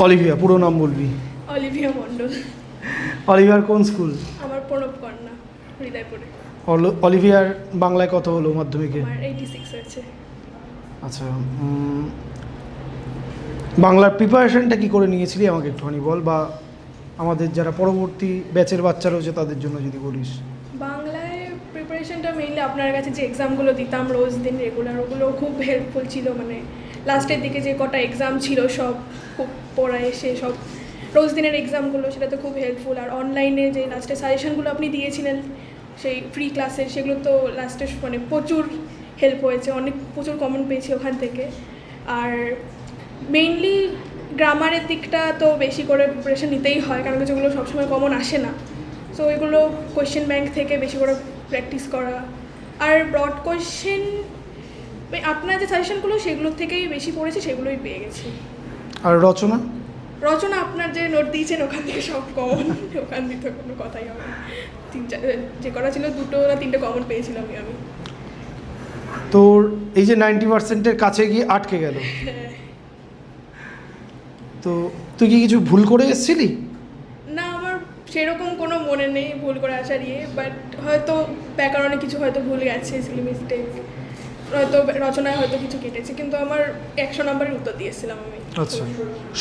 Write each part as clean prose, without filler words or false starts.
Olivia, পুরো নাম বলবি। অলিভিয়া মণ্ডল। অলিভিয়ার কোন স্কুল? আমার প্রণব কন্যা, হৃদয়পুরে। অলিভিয়ার বাংলায় কত হলো মাধ্যমিকে? আমার 86 হয়েছে। আচ্ছা, বাংলার প্রিপারেশনটা কি করে নিয়েছিলি আমাকে একটুখানি বল, বা আমাদের যারা পরবর্তী ব্যাচের বাচ্চা রয়েছে তাদের জন্য যদি বলিস। বাংলায় প্রিপারেশনটা মেইনলি আপনার কাছে যে এক্সামগুলো দিতাম রোজ দিন রেগুলার, ওগুলো খুব হেল্পফুল ছিল। মানে লাস্টের দিকে যে কটা এক্সাম ছিল সব খুব পড়া এসে সব রোজ দিনের এক্সামগুলো, সেটা তো খুব হেল্পফুল। আর অনলাইনে যে লাস্টে সাজেশনগুলো আপনি দিয়েছিলেন সেই ফ্রি ক্লাসের, সেগুলো তো লাস্টে মানে প্রচুর হেল্প হয়েছে, প্রচুর কমন পেয়েছি ওখান থেকে। আর মেইনলি গ্রামারের দিকটা তো বেশি করে প্রিপারেশন নিতেই হয়, কারণ যেগুলো সবসময় কমন আসে না। সো এগুলো কোয়েশ্চেন ব্যাংক থেকে বেশি করে প্র্যাকটিস করা। আর ব্রড কোয়েশ্চেন আপনার যে সাজেশনগুলো সেগুলোর থেকেই বেশি পড়েছি, সেগুলোই পেয়ে গেছি। আর রচনা? রচনা আপনার যে নোট দিয়েছেন ওখান থেকে সব কমন, ওখান থেকে তো কোনো কথাই হবে না। যে করা ছিল 2 না 3টে কমন পেয়েছিলাম আমি। তোর এই যে 90%-এর কাছে গিয়ে আটকে গেল, তো তুই কি কিছু ভুল করে এসেছিলি? না, আমার সেরকম কোনো মনে নেই ভুল করে আসার বাট হয়তো ব্যাকরণে কিছু হয়তো ভুল গেছে, সিলি মিস্টেক, হয়তো রচনায় হয়তো কিছু কেটেছে, কিন্তু আমার 100 নম্বরের উত্তর দিয়েছিলাম আমি। আচ্ছা,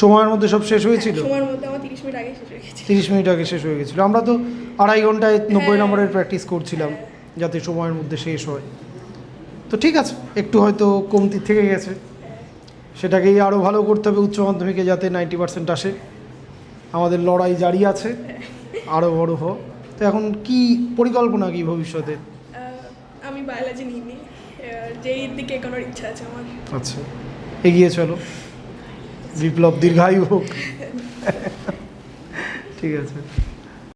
সময়ের মধ্যে সব শেষ হয়েছিল? সময়ের মধ্যে আমার 30 মিনিট আগে শেষ হয়ে গেছে। 30 মিনিট আগে শেষ হয়ে গেছিলো। আমরা তো 2.5 ঘন্টায় 90 নম্বরের প্র্যাকটিস করছিলাম যাতে সময়ের মধ্যে শেষ হয়। তো ঠিক আছে, একটু হয়তো কমতি থেকে গেছে, সেটাকেই আরও ভালো করতে হবে উচ্চ মাধ্যমিকে যাতে 90% আসে। আমাদের লড়াই জারি আছে, আরও বড় হ। তো এখন কি পরিকল্পনা কি ভবিষ্যতে? আমি বায়োলজি নিইনি, যেই দিকে এগোনোর ইচ্ছা আছে আমার। আচ্ছা, এগিয়ে চলো, বিপ্লব দীর্ঘায়ু হোক। ঠিক আছে।